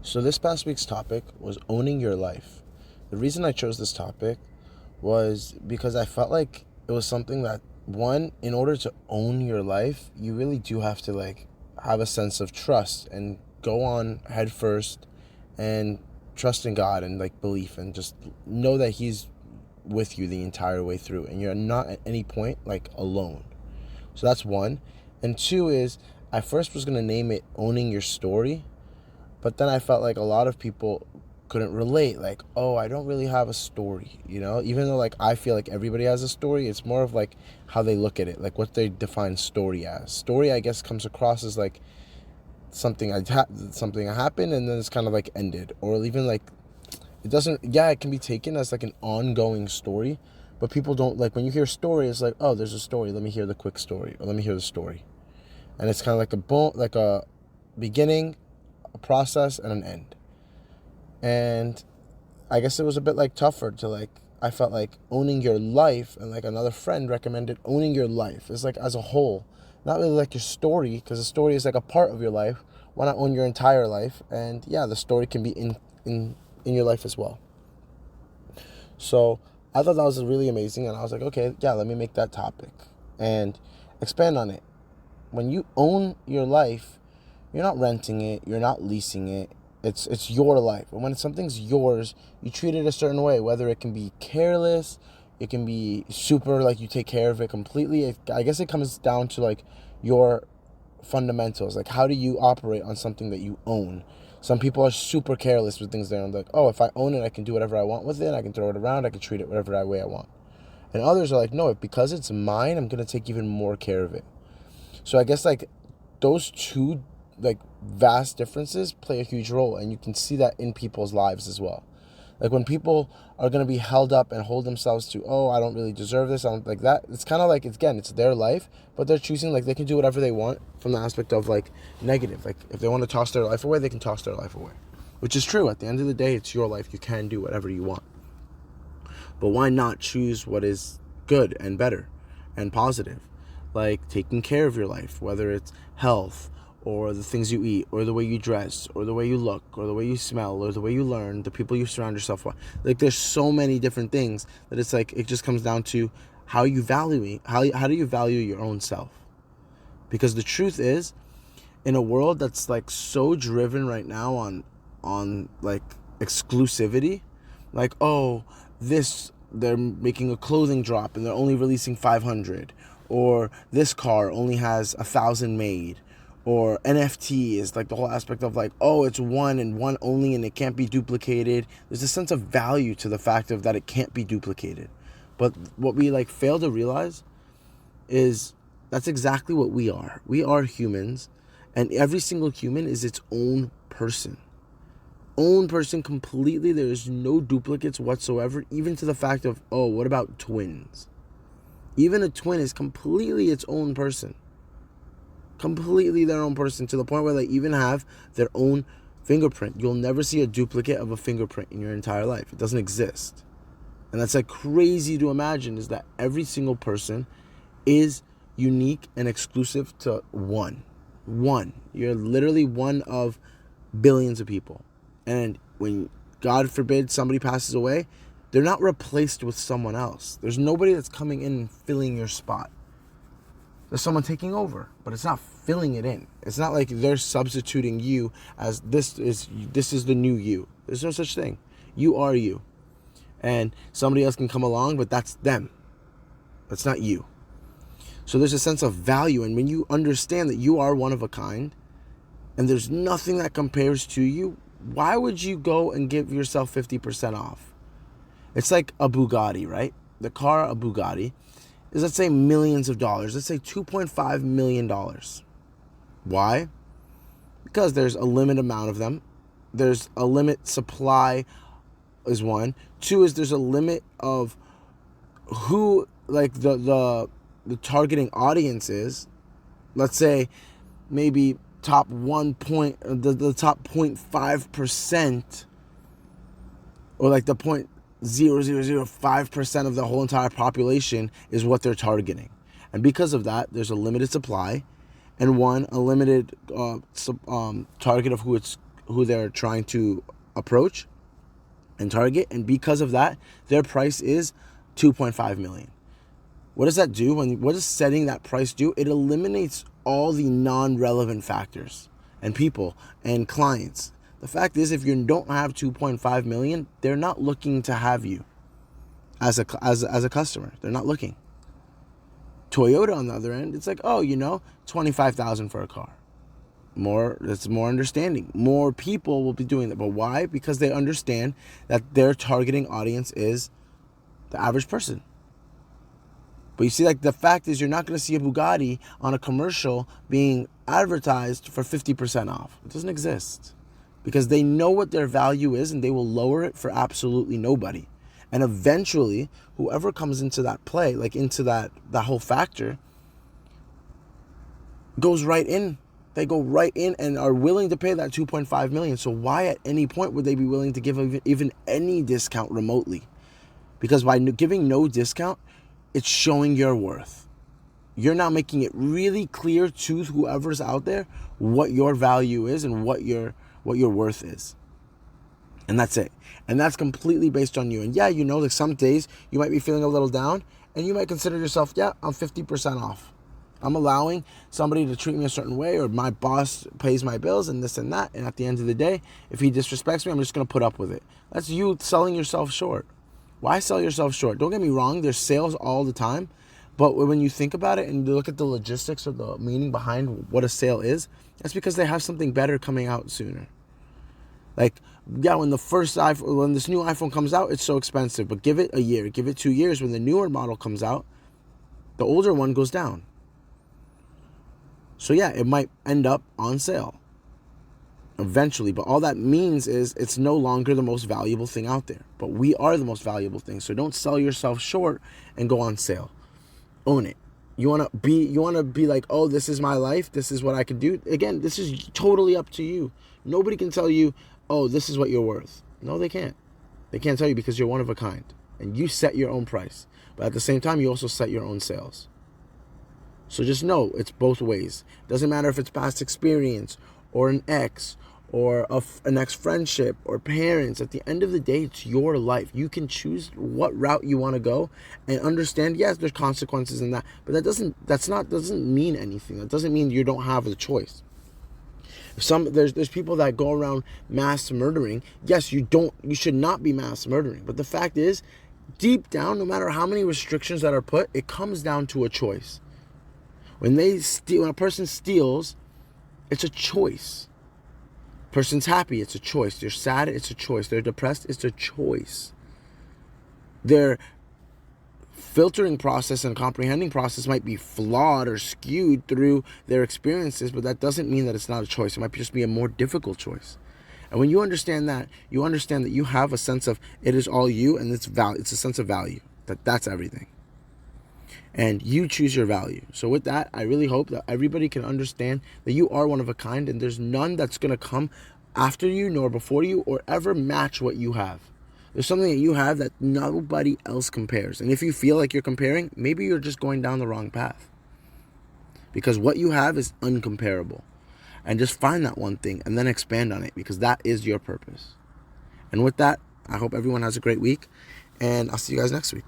So this past week's topic was owning your life. The reason I chose this topic was because I felt like it was something that, one, in order to own your life, you really do have to have a sense of trust and go on head first and trust in God and belief and just know that He's with you the entire way through and you're not at any point alone. So that's one. And two is, I first was going to name it owning your story, but then I felt like a lot of people couldn't relate. Oh, I don't really have a story, Even though I feel like everybody has a story, it's more of how they look at it, what they define story as. Story, I guess, comes across as something happened and then it's kind of ended, or even it doesn't. Yeah, it can be taken as an ongoing story, but people don't when you hear story, it's oh, there's a story. Let me hear the quick story, or let me hear the story, and it's kind of a beginning, a process, and an end. And I guess it was a bit tougher to I felt owning your life, and another friend recommended owning your life is as a whole, not really your story, because the story is a part of your life. Why not own your entire life? And yeah, the story can be in your life as well. So I thought that was really amazing, and I was okay, yeah, let me make that topic and expand on it. When you own your life, you're not renting it, you're not leasing it. It's your life. And when something's yours, you treat it a certain way, whether it can be careless, it can be super, you take care of it completely. I guess it comes down to your fundamentals. How do you operate on something that you own? Some people are super careless with things. They're oh, if I own it, I can do whatever I want with it. I can throw it around. I can treat it whatever way I want. And others are no, because it's mine, I'm going to take even more care of it. So I guess those two vast differences play a huge role, and you can see that in people's lives as well. When people are going to be held up and hold themselves to, oh, I don't really deserve this, I don't that, it's kind of it's their life, but they're choosing they can do whatever they want from the aspect of negative. If they want to toss their life away, they can toss their life away, which is true. At the end of the day, it's your life. You can do whatever you want, but why not choose what is good and better and positive, taking care of your life, whether it's health, or the things you eat, or the way you dress, or the way you look, or the way you smell, or the way you learn, the people you surround yourself with. There's so many different things that it's it just comes down to how you value it. How do you value your own self? Because the truth is, in a world that's so driven right now on exclusivity, oh, they're making a clothing drop and they're only releasing 500, or this car only has 1,000 made, or NFT is the whole aspect of oh, it's one and one only and it can't be duplicated. There's a sense of value to the fact of that it can't be duplicated. But what we fail to realize is that's exactly what we are. We are humans, and every single human is its own person. Own person completely. There is no duplicates whatsoever, even to the fact of, oh, what about twins? Even a twin is completely its own person. Completely their own person, to the point where they even have their own fingerprint. You'll never see a duplicate of a fingerprint in your entire life. It doesn't exist. And that's crazy to imagine, is that every single person is unique and exclusive to one. You're literally one of billions of people. And when, God forbid, somebody passes away, they're not replaced with someone else. There's nobody that's coming in and filling your spot. There's someone taking over, but it's not filling it in. It's not they're substituting you as this is the new you. There's no such thing. You are you. And somebody else can come along, but that's them. That's not you. So there's a sense of value, and when you understand that you are one of a kind, and there's nothing that compares to you, why would you go and give yourself 50% off? It's like a Bugatti, right? The car, a Bugatti, is, let's say, millions of dollars. Let's say $2.5 million. Why? Because there's a limited amount of them. There's a limit supply is one. Two is there's a limit of who the targeting audience is. Let's say maybe top the top 0.5%, or the 0.0005% of the whole entire population is what they're targeting. And because of that, there's a limited supply, and a limited target of who it's who they're trying to approach and target, and because of that, their price is 2.5 million. What does that do? What does setting that price do? It eliminates all the non-relevant factors and people and clients. The fact is, if you don't have 2.5 million, they're not looking to have you as a customer. They're not looking. Toyota, on the other end, it's like, oh, 25,000 for a car. It's more understanding. More people will be doing that. But why? Because they understand that their targeting audience is the average person. But you see, like, the fact is, you're not going to see a Bugatti on a commercial being advertised for 50% off. It doesn't exist. Because they know what their value is, and they will lower it for absolutely nobody. And eventually, whoever comes into that play, like into that whole factor, goes right in. They go right in and are willing to pay that 2.5 million. So why at any point would they be willing to give even any discount remotely? Because by giving no discount, it's showing your worth. You're now making it really clear to whoever's out there what your value is and what your worth is. And that's it. And that's completely based on you. And yeah, like some days you might be feeling a little down and you might consider yourself, yeah, I'm 50% off. I'm allowing somebody to treat me a certain way, or my boss pays my bills and this and that. And at the end of the day, if he disrespects me, I'm just going to put up with it. That's you selling yourself short. Why sell yourself short? Don't get me wrong. There's sales all the time. But when you think about it and you look at the logistics or the meaning behind what a sale is, that's because they have something better coming out sooner. Like, yeah, when this new iPhone comes out, it's so expensive. But give it a year, give it 2 years. When the newer model comes out, the older one goes down. So yeah, it might end up on sale eventually. But all that means is it's no longer the most valuable thing out there. But we are the most valuable thing. So don't sell yourself short and go on sale. Own it. You want to be like, oh, this is my life. This is what I can do. Again, this is totally up to you. Nobody can tell you, oh, this is what you're worth. No, they can't. They can't tell you because you're one of a kind. And you set your own price. But at the same time, you also set your own sales. So just know it's both ways. Doesn't matter if it's past experience or an ex or an ex-friendship or parents. At the end of the day, it's your life. You can choose what route you want to go and understand, yes, there's consequences in that. But that doesn't mean anything. That doesn't mean you don't have the choice. There's people that go around mass murdering. Yes, you should not be mass murdering. But the fact is, deep down, no matter how many restrictions that are put, it comes down to a choice. When a person steals, it's a choice. Person's happy, it's a choice. They're sad, it's a choice. They're depressed, it's a choice. Their filtering process and comprehending process might be flawed or skewed through their experiences, but that doesn't mean that it's not a choice. It might just be a more difficult choice. And when you understand that you have a sense of it is all you, and it's a sense of value. That's everything. And you choose your value. So with that, I really hope that everybody can understand that you are one of a kind, and there's none that's going to come after you nor before you or ever match what you have. There's something that you have that nobody else compares. And if you feel like you're comparing, maybe you're just going down the wrong path. Because what you have is incomparable. And just find that one thing and then expand on it, because that is your purpose. And with that, I hope everyone has a great week, and I'll see you guys next week.